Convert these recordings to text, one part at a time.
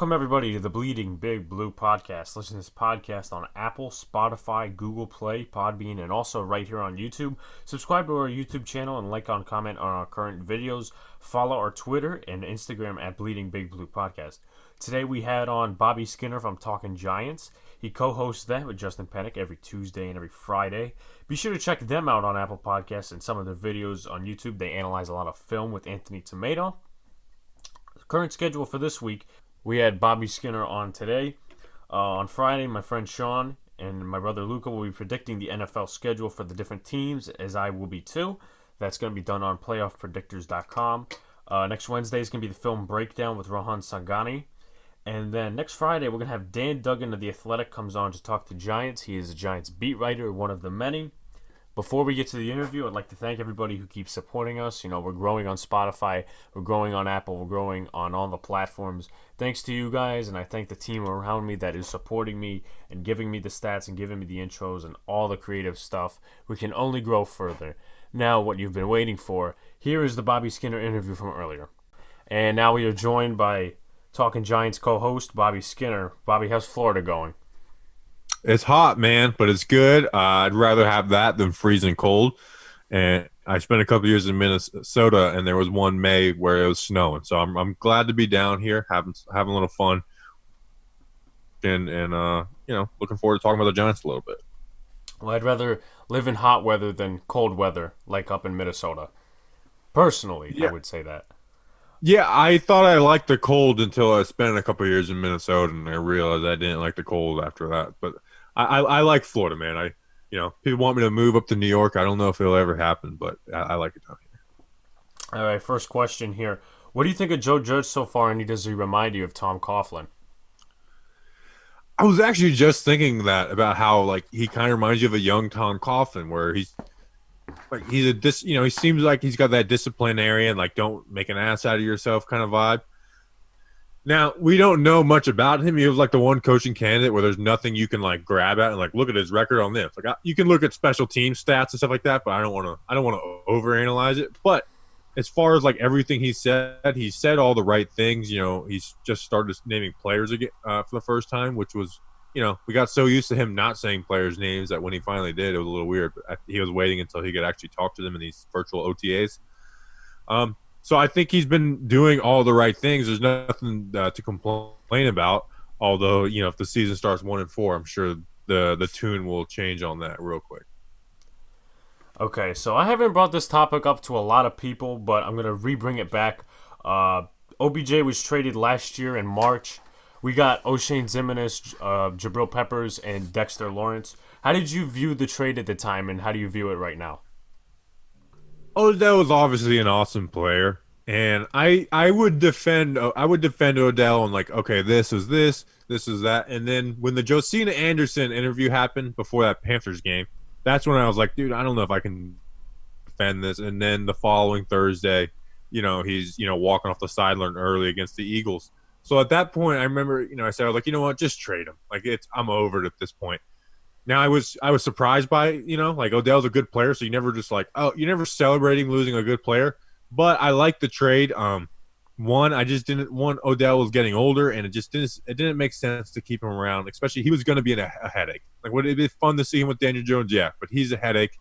Welcome, everybody, to the Bleeding Big Blue podcast. Listen to this podcast on Apple, Spotify, Google Play, Podbean, and also right here on YouTube. Subscribe to our YouTube channel and like and comment on our current videos. Follow our Twitter and Instagram at Bleeding Big Blue Podcast. Today we had on Bobby Skinner from Talkin Giants. He co-hosts that with Justin Pennick every Tuesday and every Friday. Be sure to check them out on Apple Podcasts and some of their videos on YouTube. They analyze a lot of film with Anthony Tomato. Current schedule for this week, we had Bobby Skinner on today. On Friday, my friend Sean and my brother Luca will be predicting the NFL schedule for the different teams, as I will be too. That's going to be done on playoffpredictors.com. Next Wednesday is going to be the film breakdown with Rohan Sangani. And then next Friday, we're going to have Dan Duggan of The Athletic comes on to talk to Giants. He is a Giants beat writer, one of the many. Before we get to the interview, I'd like to thank everybody who keeps supporting us. You know, we're growing on Spotify, we're growing on Apple, we're growing on all the platforms. Thanks to you guys, and I thank the team around me that is supporting me and giving me the stats and giving me the intros and all the creative stuff. We can only grow further. Now, what you've been waiting for, here is the Bobby Skinner interview from earlier. And now we are joined by Talkin Giants co-host Bobby Skinner. Bobby, how's Florida going? It's hot, man, but it's good. I'd rather have that than freezing cold. And I spent a couple years in Minnesota, and there was one May where it was snowing. So I'm glad to be down here, having a little fun, and looking forward to talking about the Giants a little bit. Well, I'd rather live in hot weather than cold weather, like up in Minnesota. Personally, yeah. I would say that. Yeah, I thought I liked the cold until I spent a couple years in Minnesota, and I realized I didn't like the cold after that. But I like Florida, man. People want me to move up to New York. I don't know if it'll ever happen, but I like it down here. All right, first question here. What do you think of Joe Judge so far, and does he remind you of Tom Coughlin? I was actually just thinking that about how he kind of reminds you of a young Tom Coughlin, where he seems like he's got that disciplinarian, don't make an ass out of yourself kind of vibe. Now, we don't know much about him. He was the one coaching candidate where there's nothing you can grab at and look at his record on this. You can look at special team stats and stuff like that, but I don't want to overanalyze it. But as far as everything he said all the right things. He's just started naming players again for the first time, which was, we got so used to him not saying players' names that when he finally did, it was a little weird. But he was waiting until he could actually talk to them in these virtual OTAs. So I think he's been doing all the right things. There's nothing to complain about. Although, if the season starts 1-4, I'm sure the tune will change on that real quick. Okay, so I haven't brought this topic up to a lot of people, but I'm going to re-bring it back. OBJ was traded last year in March. We got O'Shane Ximines, Jabril Peppers, and Dexter Lawrence. How did you view the trade at the time, and how do you view it right now? Odell was obviously an awesome player, and I would defend Odell on okay, this is that, and then when the Josina Anderson interview happened before that Panthers game, that's when I was like, dude, I don't know if I can defend this. And then the following Thursday, he's walking off the sideline early against the Eagles. So at that point, I remember, I said, you know what, just trade him. I'm over it at this point. Now I was surprised by Odell's a good player, so you never just you're never celebrating losing a good player. But I like the trade. Odell was getting older, and it didn't make sense to keep him around, especially he was going to be a headache. Would it be fun to see him with Daniel Jones? Yeah, but he's a headache,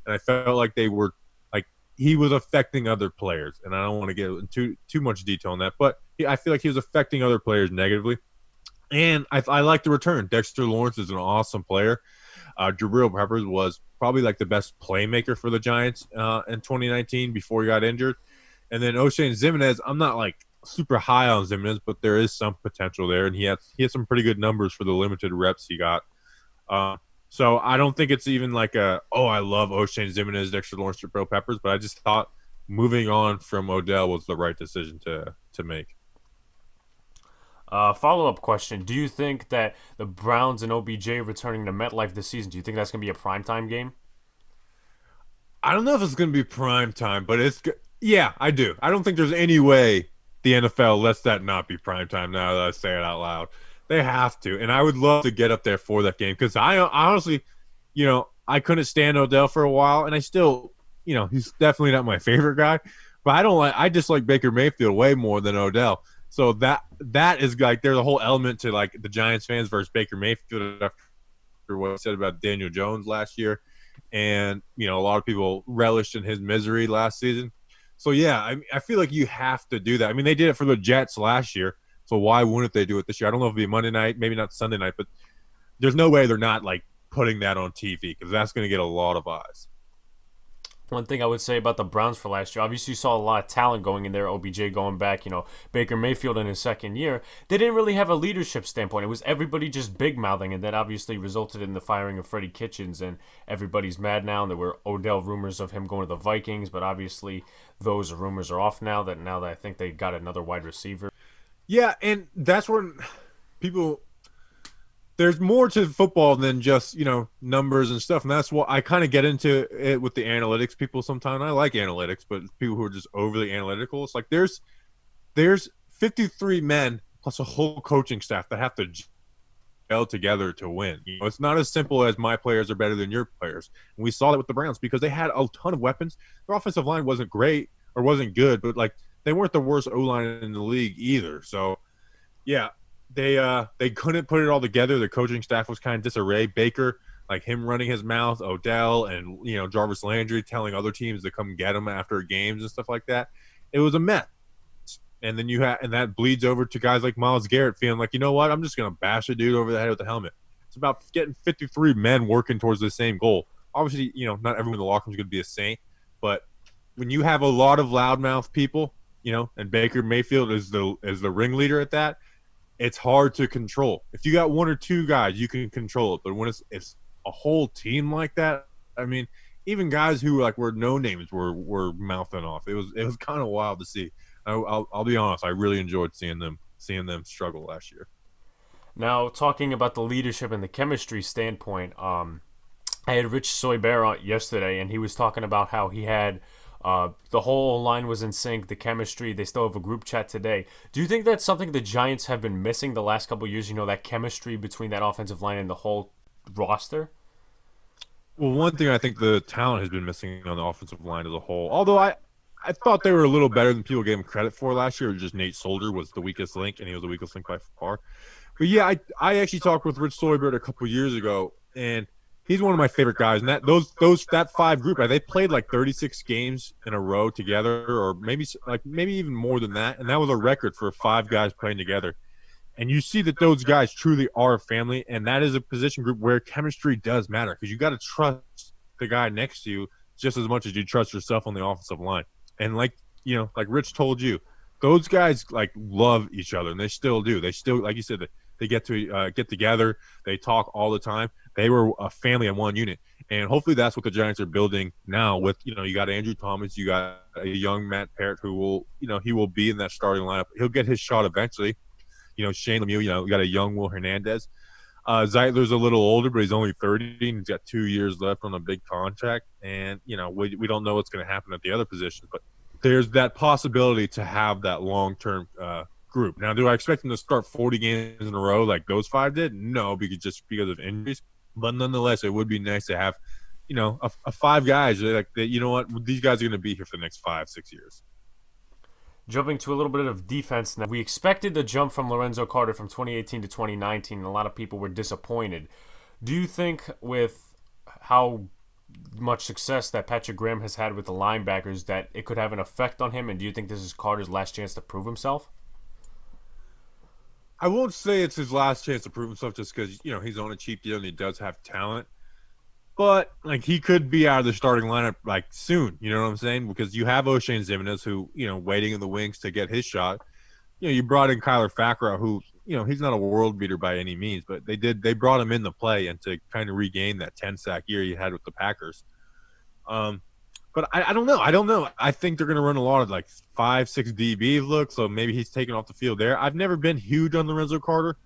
and I felt like they were he was affecting other players, and I don't want to get into too much detail on that, but I feel like he was affecting other players negatively. And I like the return. Dexter Lawrence is an awesome player. Jabril Peppers was probably the best playmaker for the Giants in 2019 before he got injured. And then O'Shane Ximines, I'm not super high on Ximines, but there is some potential there, and he had some pretty good numbers for the limited reps he got. So I don't think it's even I love O'Shane Ximines, Dexter Lawrence, Jabril Peppers, but I just thought moving on from Odell was the right decision to make. Follow-up question. Do you think that the Browns and OBJ returning to MetLife this season, do you think that's going to be a primetime game? I don't know if it's going to be primetime, but yeah, I do. I don't think there's any way the NFL lets that not be primetime now that I say it out loud. They have to, and I would love to get up there for that game because I honestly, I couldn't stand Odell for a while, and I still, he's definitely not my favorite guy, but I dislike Baker Mayfield way more than Odell. So that that is like there's a whole element to like the Giants fans versus Baker Mayfield after what he said about Daniel Jones last year, and a lot of people relished in his misery last season. So yeah, I feel like you have to do that. I mean, they did it for the Jets last year, so why wouldn't they do it this year? I don't know if it'll be Monday night, maybe not Sunday night, but there's no way they're not like putting that on TV because that's going to get a lot of eyes. One thing I would say about the Browns for last year, obviously you saw a lot of talent going in there, OBJ going back, Baker Mayfield in his second year. They didn't really have a leadership standpoint. It was everybody just big mouthing, and that obviously resulted in the firing of Freddie Kitchens, and everybody's mad now. And there were Odell rumors of him going to the Vikings, but obviously those rumors are off now that I think they got another wide receiver. Yeah, and that's when people there's more to football than just numbers and stuff, and that's what I kind of get into it with the analytics people sometimes. I like analytics, but people who are just overly analytical, it's like there's 53 men plus a whole coaching staff that have to gel together to win. It's not as simple as my players are better than your players, and we saw that with the Browns because they had a ton of weapons. Their offensive line wasn't great or wasn't good, but like they weren't the worst O-line in the league either. So yeah, they couldn't put it all together. The coaching staff was kind of disarray. Baker, like him running his mouth, Odell, and Jarvis Landry telling other teams to come get him after games and stuff like that. It was a mess. And then and that bleeds over to guys like Myles Garrett feeling like, you know what, I'm just gonna bash a dude over the head with the helmet. It's about getting 53 men working towards the same goal. Obviously, not everyone in the locker room is gonna be a saint, but when you have a lot of loudmouth people, and Baker Mayfield is the ringleader at that, it's hard to control. If you got one or two guys, you can control it. But when it's a whole team like that, I mean, even guys who were no names were mouthing off. It was kind of wild to see. I'll be honest. I really enjoyed seeing them struggle last year. Now, talking about the leadership and the chemistry standpoint, I had Rich Soybert on yesterday, and he was talking about how he had the whole line was in sync, the chemistry. They still have a group chat today. Do you think that's something the Giants have been missing the last couple of years? That chemistry between that offensive line and the whole roster? Well, one thing I think the talent has been missing on the offensive line as a whole, although I thought they were a little better than people gave them credit for last year. Just Nate Solder was the weakest link, and he was the weakest link by far. But yeah, I actually talked with Rich Soybert a couple years ago, and he's one of my favorite guys. And that five group, they played like 36 games in a row together, or maybe even more than that. And that was a record for five guys playing together. And you see that those guys truly are a family, and that is a position group where chemistry does matter because you got to trust the guy next to you just as much as you trust yourself on the offensive line. And like Rich told you, those guys love each other, and they still do. They still, like you said, they get to get together. They talk all the time. They were a family in one unit, and hopefully that's what the Giants are building now. With you got Andrew Thomas, you got a young Matt Parrott who will he will be in that starting lineup. He'll get his shot eventually. Shane Lemieux, you got a young Will Hernandez. Zeitler's a little older, but he's only 30, and he's got 2 years left on a big contract. And we don't know what's going to happen at the other positions, but there's that possibility to have that long-term group. Now, do I expect them to start 40 games in a row like those five did? No, because of injuries. But nonetheless, it would be nice to have, a five guys that these guys are going to be here for the next 5-6 years. Jumping to a little bit of defense now. We expected the jump from Lorenzo Carter from 2018 to 2019, and a lot of people were disappointed. Do you think with how much success that Patrick Graham has had with the linebackers that it could have an effect on him, and do you think this is Carter's last chance to prove himself? I won't say it's his last chance to prove himself just because, he's on a cheap deal and he does have talent. But he could be out of the starting lineup soon. You know what I'm saying? Because you have O'Shane Ximines who waiting in the wings to get his shot. You brought in Kyler Fackrell who he's not a world beater by any means, but they brought him in to play and to kind of regain that 10-sack year he had with the Packers. But I don't know. I think they're going to run a lot of 5-6 DB looks, so maybe he's taken off the field there. I've never been huge on Lorenzo Carter,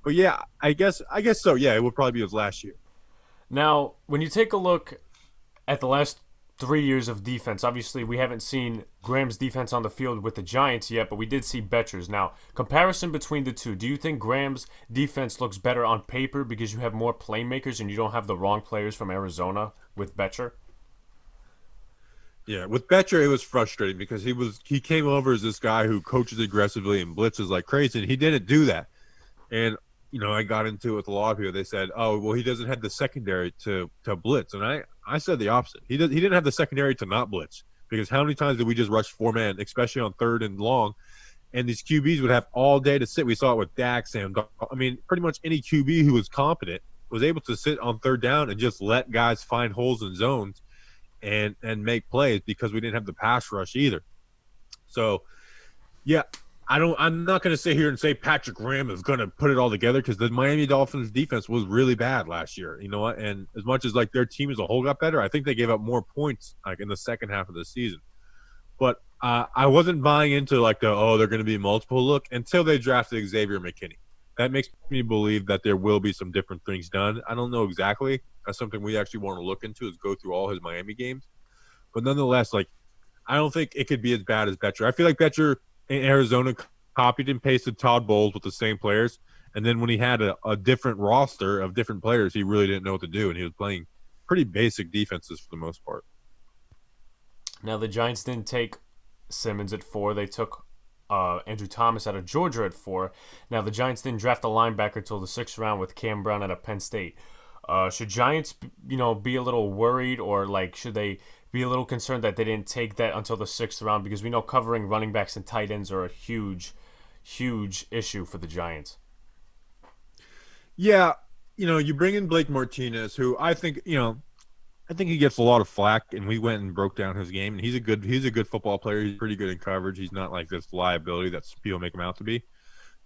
but yeah, I guess so. Yeah, it would probably be his last year. Now, when you take a look at the last 3 years of defense, obviously we haven't seen Graham's defense on the field with the Giants yet, but we did see Betcher's. Now, comparison between the two, do you think Graham's defense looks better on paper because you have more playmakers and you don't have the wrong players from Arizona with Betcher? Yeah, with Betcher, it was frustrating because he came over as this guy who coaches aggressively and blitzes like crazy, and he didn't do that. And I got into it with a lot of people. They said, "Oh, well, he doesn't have the secondary to blitz," and I said the opposite. He didn't have the secondary to not blitz because how many times did we just rush four man, especially on third and long, and these QBs would have all day to sit. We saw it with Dak, I mean, pretty much any QB who was competent was able to sit on third down and just let guys find holes in zones and make plays because we didn't have the pass rush either. So yeah, I'm not going to sit here and say Patrick Graham is going to put it all together because the Miami Dolphins defense was really bad last year. You know what? And as much as like their team as a whole got better, I think they gave up more points like in the second half of the season. But I wasn't buying into like they're going to be multiple look until they drafted Xavier McKinney. That makes me believe that there will be some different things done. I don't know exactly. That's something we actually want to look into is go through all his Miami games. But nonetheless, like I don't think it could be as bad as Betcher. I feel like Betcher in Arizona copied and pasted Todd Bowles with the same players. And then when he had a different roster of different players, he really didn't know what to do. And he was playing pretty basic defenses for the most part. Now the Giants didn't take Simmons at 4. They took Andrew Thomas out of Georgia at 4. Now the Giants didn't draft a linebacker until the 6th round with Cam Brown out of Penn State. Should Giants, be a little worried, or like should they be a little concerned that they didn't take that until the 6th round? Because we know covering running backs and tight ends are a huge, huge issue for the Giants. Yeah, you bring in Blake Martinez, who I think he gets a lot of flack, and we went and broke down his game. And he's a good football player. He's pretty good in coverage. He's not like this liability that people make him out to be.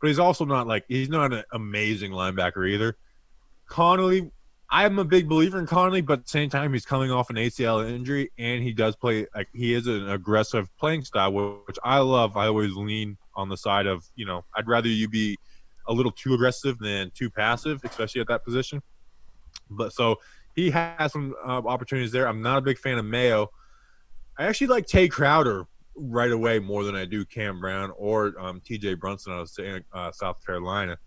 But he's not an amazing linebacker either. Connolly, I'm a big believer in Connolly, but at the same time, he's coming off an ACL injury, and he does play like he is an aggressive playing style, which I love. I always lean on the side of I'd rather you be a little too aggressive than too passive, especially at that position. But so he has some opportunities there. I'm not a big fan of Mayo. I actually like Tay Crowder right away more than I do Cam Brown or T.J. Brunson out of South Carolina.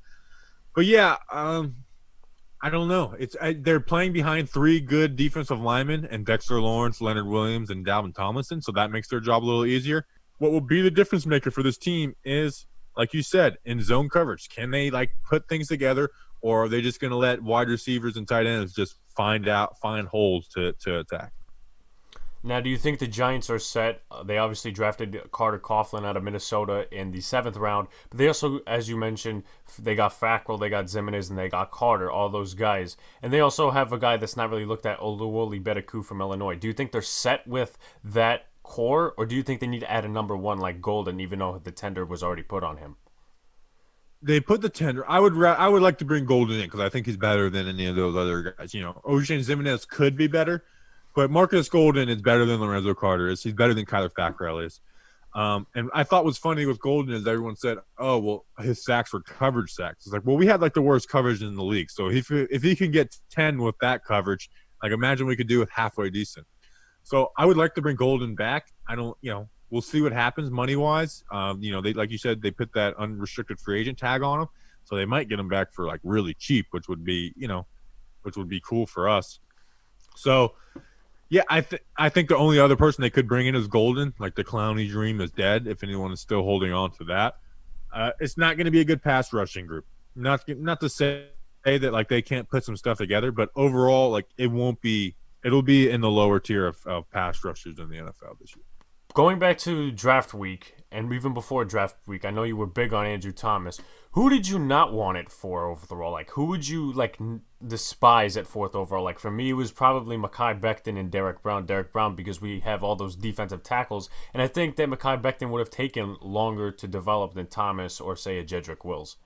But yeah, I don't know. They're playing behind 3 good defensive linemen and Dexter Lawrence, Leonard Williams, and Dalvin Tomlinson, so that makes their job a little easier. What will be the difference maker for this team is, like you said, in zone coverage. Can they like put things together, or are they just going to let wide receivers and tight ends just find holes to attack? Now, do you think the Giants are set? They obviously drafted Carter Coughlin out of Minnesota in the 7th round, but they also, as you mentioned, they got Fackrell, they got Zimenez, and they got Carter, all those guys. And they also have a guy that's not really looked at, Oluwole Bedeku from Illinois. Do you think they're set with that core, or do you think they need to add a number 1 like Golden, even though the tender was already put on him? They put the tender. I would like to bring Golden in because I think he's better than any of those other guys. Ocean Zimenez could be better, but Marcus Golden is better than Lorenzo Carter is. He's better than Kyler Fackrell is. And I thought was funny with Golden is everyone said, "Oh, well, his sacks were coverage sacks." It's like, well, we had like the worst coverage in the league. So if he can get 10 with that coverage, like imagine we could do it halfway decent. So I would like to bring Golden back. I don't, we'll see what happens money wise. They like you said, they put that unrestricted free agent tag on him, so they might get him back for like really cheap, which would be cool for us. So yeah, I think the only other person they could bring in is Golden. Like the Clowney dream is dead. If anyone is still holding on to that, it's not going to be a good pass rushing group. Not to say that like they can't put some stuff together, but overall, like it won't be. It'll be in the lower tier of pass rushers in the NFL this year. Going back to draft week, and even before draft week, I know you were big on Andrew Thomas. Who did you not want it for overall? Like, who would you despise at 4th overall? Like, for me, it was probably Mekhi Becton and Derek Brown. Derek Brown, because we have all those defensive tackles, and I think that Mekhi Becton would have taken longer to develop than Thomas or say a Jedrick Wills.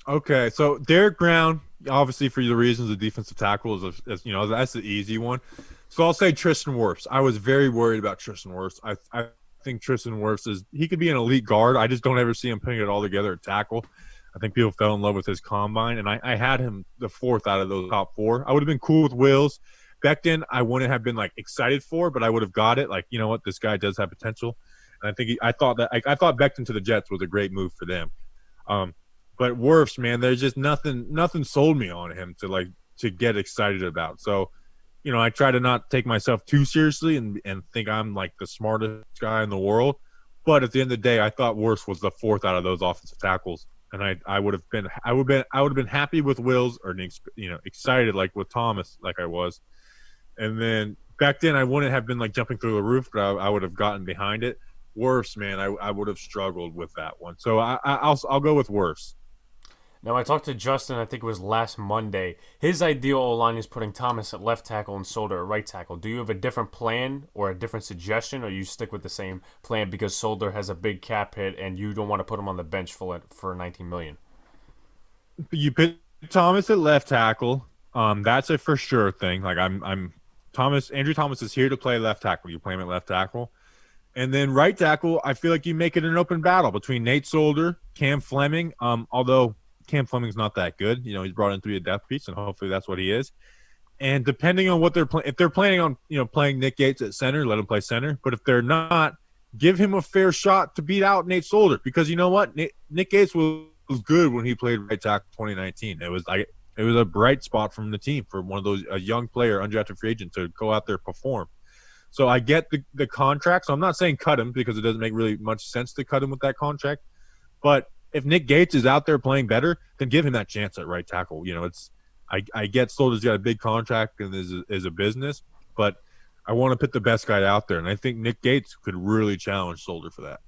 Okay, so Derek Brown, obviously for the reasons of defensive tackle that's the easy one. So I'll say Tristan Wirfs. I was very worried about Tristan Wirfs. I think Tristan Wirfs he could be an elite guard. I just don't ever see him putting it all together at tackle. I think people fell in love with his combine, and I had him the 4th out of those top 4. I would have been cool with Wills. Becton, I wouldn't have been like excited for, but I would have got it. Like, you know what, this guy does have potential, and I thought Becton to the Jets was a great move for them. But Wirfs, man, there's just nothing sold me on him to get excited about. So I try to not take myself too seriously and think I'm like the smartest guy in the world. But at the end of the day, I thought Wirfs was the fourth out of those offensive tackles, and I would have been happy with Wills or excited like with Thomas like I was, and then back then I wouldn't have been like jumping through the roof, but I would have gotten behind it. Wirfs, man, I would have struggled with that one. So I'll go with Wirfs. Now, I talked to Justin, I think it was last Monday. His ideal O line is putting Thomas at left tackle and Solder at right tackle. Do you have a different plan or a different suggestion, or you stick with the same plan because Solder has a big cap hit and you don't want to put him on the bench for 19 million? You put Thomas at left tackle. That's a for sure thing. Like I'm Thomas. Andrew Thomas is here to play left tackle. You play him at left tackle, and then right tackle. I feel like you make it an open battle between Nate Solder, Cam Fleming. Although Cam Fleming's not that good, he's brought in to be a depth piece, and hopefully that's what he is. And depending on what they're playing, if they're planning on playing Nick Gates at center, let him play center. But if they're not, give him a fair shot to beat out Nate Solder, because you know what, Nick Gates was good when he played right tackle 2019. It was a bright spot from the team for one of those a young player, undrafted free agent, to go out there and perform. So I get the contract. So I'm not saying cut him because it doesn't make really much sense to cut him with that contract. But if Nick Gates is out there playing better, then give him that chance at right tackle. I get Solder's got a big contract and is a business, but I want to put the best guy out there, and I think Nick Gates could really challenge Solder for that.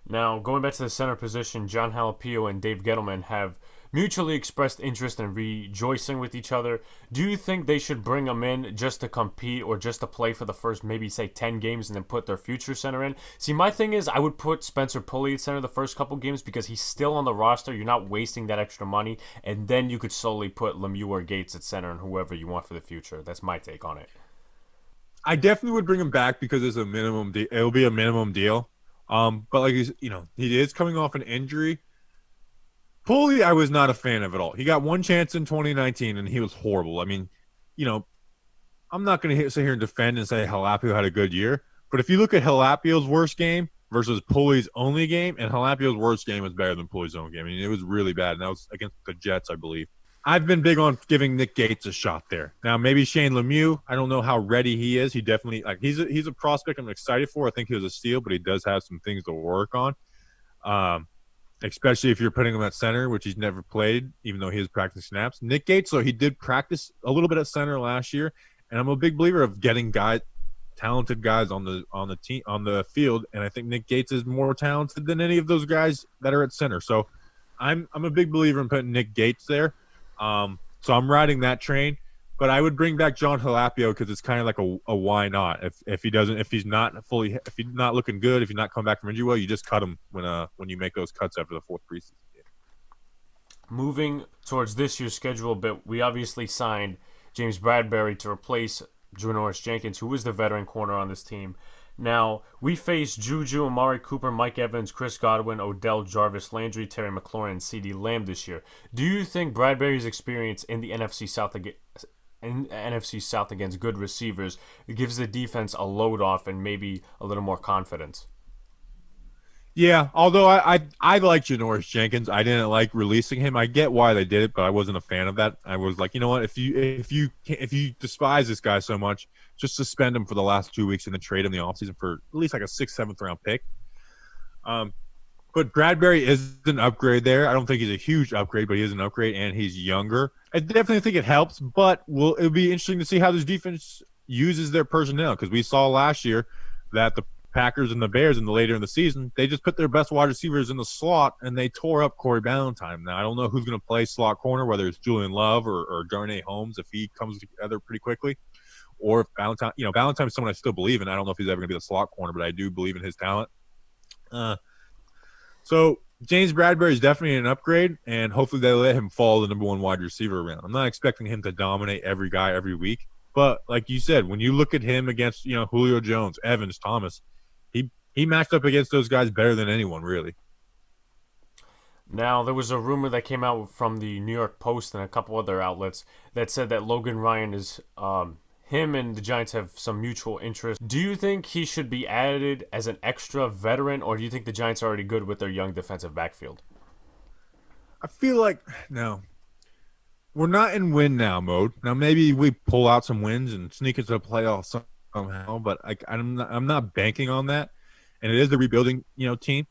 Now, going back to the center position, John Halapio and Dave Gettleman have mutually expressed interest in rejoicing with each other. Do you think they should bring them in just to compete or just to play for the first, maybe say 10 games and then put their future center in? See, my thing is I would put Spencer Pulley at center the first couple games because he's still on the roster. You're not wasting that extra money. And then you could slowly put Lemieux or Gates at center and whoever you want for the future. That's my take on it. I definitely would bring him back because it's a minimum. It'll be a minimum deal. But like he is coming off an injury. Pulley, I was not a fan of at all. He got one chance in 2019, and he was horrible. I mean, I'm not going to sit here and defend and say Halapio had a good year. But if you look at Halapio's worst game versus Pulley's only game, and Halapio's worst game was better than Pulley's own game. I mean, it was really bad, and that was against the Jets, I believe. I've been big on giving Nick Gates a shot there. Now, maybe Shane Lemieux. I don't know how ready he is. He definitely he's a prospect I'm excited for. I think he was a steal, but he does have some things to work on. Especially if you're putting him at center, which he's never played, even though he has practiced snaps. Nick Gates, though, he did practice a little bit at center last year, and I'm a big believer of getting talented guys on the team on the field, and I think Nick Gates is more talented than any of those guys that are at center. So I'm a big believer in putting Nick Gates there. So I'm riding that train, but I would bring back John Halapio because it's kind of like a why not. If he's not looking good, if he's not coming back from injury, well, you just cut him when you make those cuts after the fourth preseason game. Moving towards this year's schedule a bit, we obviously signed James Bradbury to replace Janoris Jenkins, who was the veteran corner on this team. Now, we face Juju, Amari Cooper, Mike Evans, Chris Godwin, Odell, Jarvis Landry, Terry McLaurin, and CeeDee Lamb this year. Do you think Bradbury's experience in the NFC South against good receivers gives the defense a load off and maybe a little more confidence? Yeah, although I like Janoris Jenkins, I didn't like releasing him. I get why they did it, but I wasn't a fan of that. I was like, you know what? If you despise this guy so much, just suspend him for the last 2 weeks and then trade him in the offseason for at least like a 6th, 7th round pick. But Bradbury is an upgrade there. I don't think he's a huge upgrade, but he is an upgrade, and he's younger. I definitely think it helps, but it'll be interesting to see how this defense uses their personnel, because we saw last year that the Packers and the Bears later in the season, they just put their best wide receivers in the slot and they tore up Corey Ballantyne. Now, I don't know who's going to play slot corner, whether it's Julian Love or Darnay Holmes, if he comes together pretty quickly, or if Ballantyne's someone I still believe in. I don't know if he's ever going to be the slot corner, but I do believe in his talent. So James Bradbury is definitely an upgrade, and hopefully they let him fall the number one wide receiver around. I'm not expecting him to dominate every guy every week, but like you said, when you look at him against Julio Jones, Evans, Thomas, he matched up against those guys better than anyone, really. Now, there was a rumor that came out from the New York Post and a couple other outlets that said that Logan Ryan is him and the Giants have some mutual interest. Do you think he should be added as an extra veteran, or do you think the Giants are already good with their young defensive backfield? I feel like no. we're not in win now mode. Now maybe we pull out some wins and sneak into the playoffs somehow, but I'm not banking on that. And it is the rebuilding, team.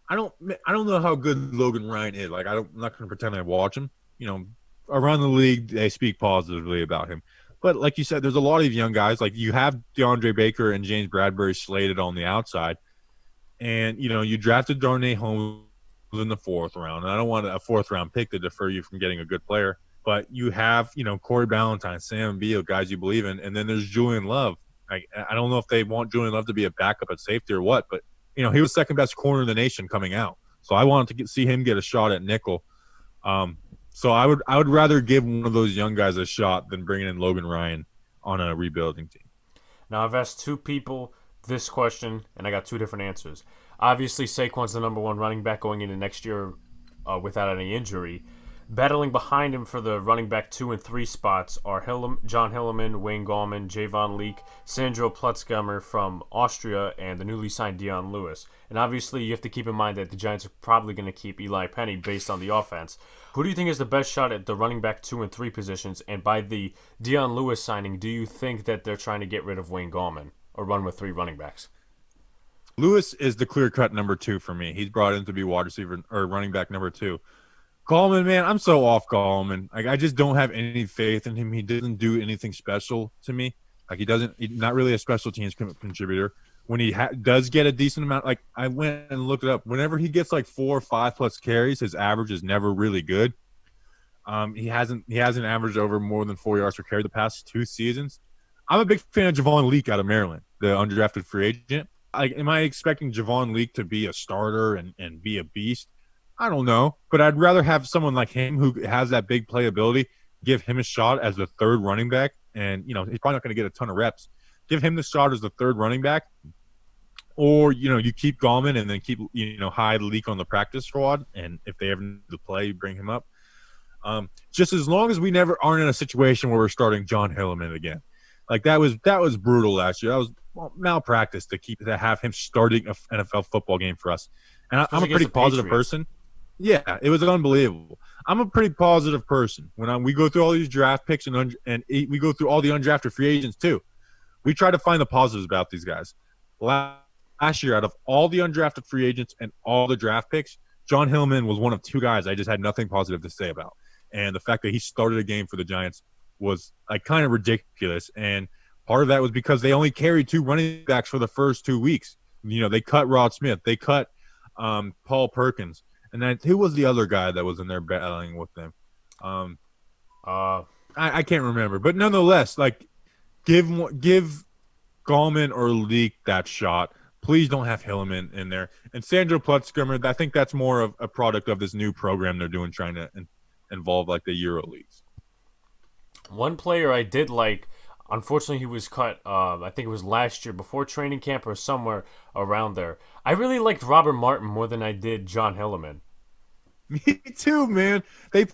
I don't I don't know how good Logan Ryan is. Like I'm not going to pretend I watch him. You know, around the league they speak positively about him. But like you said, there's a lot of young guys. Like you have DeAndre Baker and James Bradbury slated on the outside, and you drafted Darnay Holmes in the fourth round. And I don't want a fourth round pick to defer you from getting a good player. But you have Corey Ballantyne, Sam Beal, guys you believe in, and then there's Julian Love. I don't know if they want Julian Love to be a backup at safety or what, but he was second best corner in the nation coming out. So I wanted to see him get a shot at nickel. So I would rather give one of those young guys a shot than bringing in Logan Ryan on a rebuilding team. Now, I've asked two people this question, and I got two different answers. Obviously, Saquon's the number one running back going into next year without any injury. Battling behind him for the running back 2 and 3 spots are John Hilleman, Wayne Gallman, Javon Leake, Sandro Plutzgummer from Austria, and the newly signed Dion Lewis. And obviously, you have to keep in mind that the Giants are probably going to keep Eli Penny based on the offense. Who do you think is the best shot at the running back 2 and 3 positions? And by the Dion Lewis signing, do you think that they're trying to get rid of Wayne Gallman or run with 3 running backs? Lewis is the clear-cut number 2 for me. He's brought in to be wide receiver or running back number 2. Gallman, man, I'm so off Gallman. Like I just don't have any faith in him. He doesn't do anything special to me. Like he's not really a special teams contributor. When he does get a decent amount, like I went and looked it up. Whenever he gets like 4 or 5 plus carries, his average is never really good. He hasn't averaged over more than 4 yards per carry the past 2 seasons. I'm a big fan of Javon Leake out of Maryland, the undrafted free agent. Am I expecting Javon Leake to be a starter and be a beast? I don't know, but I'd rather have someone like him who has that big playability, give him a shot as the third running back. And, he's probably not going to get a ton of reps. Give him the shot as the third running back. Or, you keep Gallman and then keep, hide Leak on the practice squad. And if they ever need to play, you bring him up. Just as long as we never aren't in a situation where we're starting John Hilleman again. Like that was brutal last year. That was malpractice to have him starting an NFL football game for us. And I'm a pretty positive person. Yeah, it was unbelievable. I'm a pretty positive person. When we go through all these draft picks and we go through all the undrafted free agents too, we try to find the positives about these guys. Last year, out of all the undrafted free agents and all the draft picks, John Hillman was one of 2 guys I just had nothing positive to say about. And the fact that he started a game for the Giants was like kind of ridiculous. And part of that was because they only carried 2 running backs for the first 2 weeks. They cut Rod Smith, they cut Paul Perkins. And then who was the other guy that was in there battling with them? I can't remember, but nonetheless, like give Gallman or Leak that shot. Please don't have Hilleman in there. And Sandro Plutzgummer, I think that's more of a product of this new program they're doing, trying to involve like the Euro leagues. One player I did like, unfortunately, he was cut. I think it was last year before training camp or somewhere around there. I really liked Robert Martin more than I did John Hilleman. Me too, man. They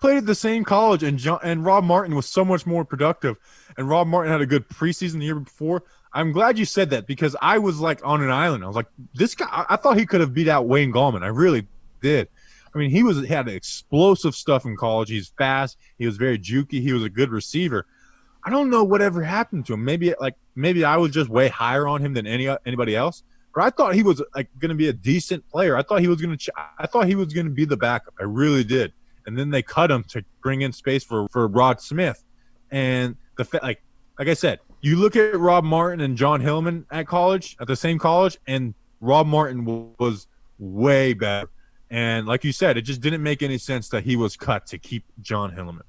played at the same college, and Rob Martin was so much more productive. And Rob Martin had a good preseason the year before. I'm glad you said that because I was like on an island. I was like, this guy. I thought he could have beat out Wayne Gallman. I really did. I mean, he had explosive stuff in college. He's fast. He was very jukey. He was a good receiver. I don't know whatever happened to him. Maybe I was just way higher on him than anybody else. But I thought he was like going to be a decent player. I thought he was going to be the backup. I really did. And then they cut him to bring in space for Rod Smith. And like I said, you look at Rob Martin and John Hillman at the same college, and Rob Martin was way better. And like you said, it just didn't make any sense that he was cut to keep John Hillman.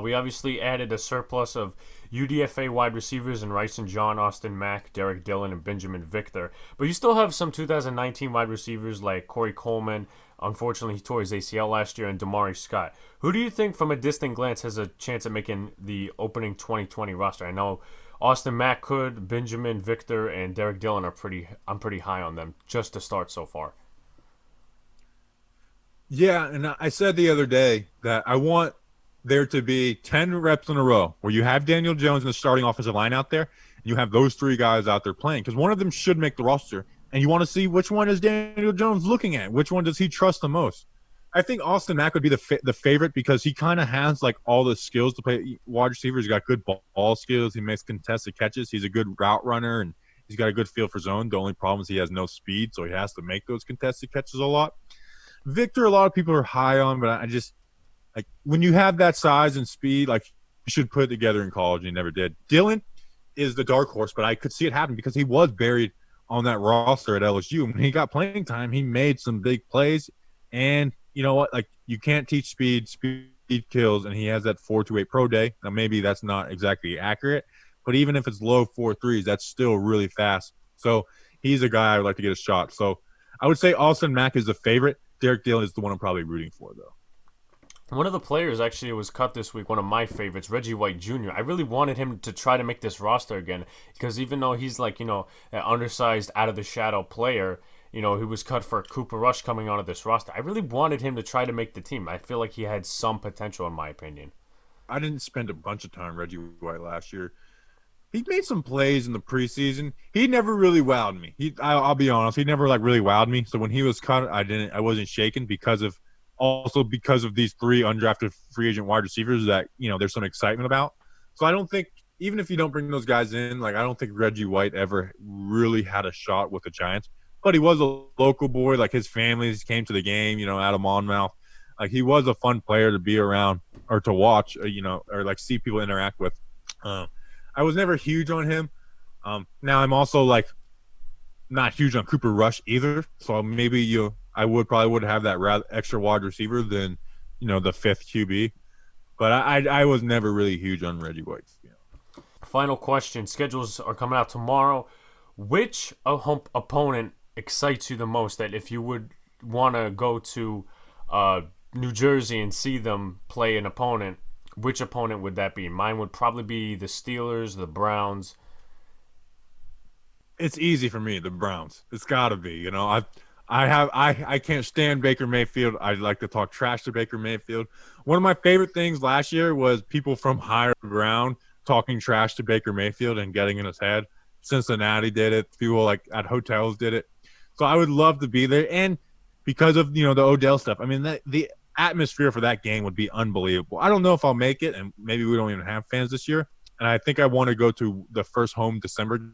We obviously added a surplus of UDFA wide receivers in Rice and John, Austin Mack, Derek Dillon, and Benjamin Victor. But you still have some 2019 wide receivers like Corey Coleman. Unfortunately, he tore his ACL last year, and Damari Scott. Who do you think, from a distant glance, has a chance at making the opening 2020 roster? I know Austin Mack could, Benjamin Victor, and Derek Dillon I'm pretty high on them just to start so far. Yeah, and I said the other day that I want there to be 10 reps in a row where you have Daniel Jones in the starting offensive line out there, and you have those 3 guys out there playing because one of them should make the roster, and you want to see which one is Daniel Jones looking at, which one does he trust the most. I think Austin Mack would be the favorite because he kind of has like all the skills to play wide receiver. He's got good ball skills. He makes contested catches. He's a good route runner, and he's got a good feel for zone. The only problem is he has no speed, so he has to make those contested catches a lot. Victor, a lot of people are high on, but I just like when you have that size and speed, like you should put it together in college. And he never did. Dylan is the dark horse, but I could see it happen because he was buried on that roster at LSU. When he got playing time, he made some big plays. And you know what? Like you can't teach speed. Speed kills, and he has that 4.28 pro day. Now maybe that's not exactly accurate, but even if it's low 4.3s, that's still really fast. So he's a guy I would like to get a shot. So I would say Austin Mack is the favorite. Derek Dillon is the one I'm probably rooting for, though. One of the players actually was cut this week, one of my favorites, Reggie White Jr. I really wanted him to try to make this roster again because even though he's like, an undersized, out of the shadow player, he was cut for Cooper Rush coming onto this roster. I really wanted him to try to make the team. I feel like he had some potential, in my opinion. I didn't spend a bunch of time Reggie White last year. He made some plays in the preseason. He never really wowed me. I'll be honest, he never like really wowed me. So when he was cut, I wasn't shaken because of these three undrafted free agent wide receivers that there's some excitement about. So I don't think even if you don't bring those guys in, like I don't think Reggie White ever really had a shot with the Giants. But he was a local boy. Like his family came to the game, out of Monmouth. Like he was a fun player to be around or to watch, or like see people interact with. I was never huge on him. Now I'm also like not huge on Cooper Rush either. So maybe I would have that rather extra wide receiver than the fifth QB. But I was never really huge on Reggie White. Final question: schedules are coming out tomorrow. Which opponent excites you the most? That if you would want to go to New Jersey and see them play an opponent, which opponent would that be? Mine would probably be the Steelers, the Browns. It's easy for me, the Browns. It's got to be. I can't stand Baker Mayfield. I like to talk trash to Baker Mayfield. One of my favorite things last year was people from higher ground talking trash to Baker Mayfield and getting in his head. Cincinnati did it. People like at hotels did it. So I would love to be there. And because of the Odell stuff, I mean the atmosphere for that game would be unbelievable. I don't know if I'll make it, and maybe we don't even have fans this year. And I think I want to go to the first home December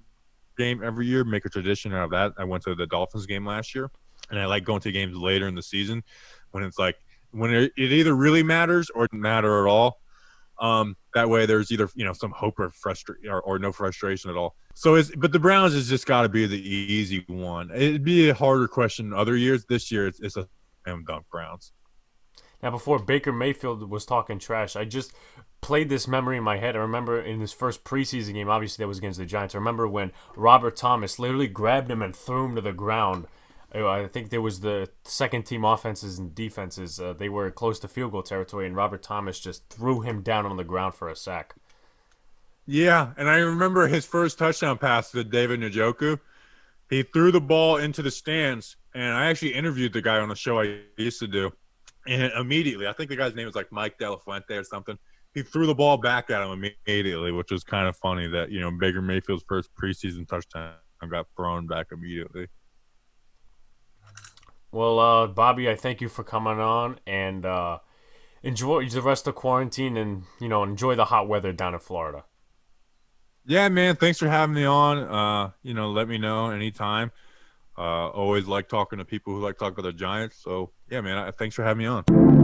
game every year, make a tradition out of that. I went to the Dolphins game last year, and I like going to games later in the season when it's like when it either really matters or it doesn't matter at all. That way there's either some hope or frustration or no frustration at all. But the Browns has just got to be the easy one. It'd be a harder question other years. This year it's a slam dunk Browns. Now, before Baker Mayfield was talking trash, I just played this memory in my head. I remember in his first preseason game, obviously that was against the Giants. I remember when Robert Thomas literally grabbed him and threw him to the ground. I think there was the second team offenses and defenses. They were close to field goal territory, and Robert Thomas just threw him down on the ground for a sack. Yeah, and I remember his first touchdown pass to David Njoku. He threw the ball into the stands, and I actually interviewed the guy on a show I used to do. And immediately, I think the guy's name was like Mike Delafuente or something. He threw the ball back at him immediately, which was kind of funny that, Baker Mayfield's first preseason touchdown got thrown back immediately. Well, Bobby, I thank you for coming on and enjoy the rest of quarantine and, enjoy the hot weather down in Florida. Yeah, man. Thanks for having me on. Let me know anytime. Always like talking to people who like talking about the Giants. So, yeah, man, thanks for having me on.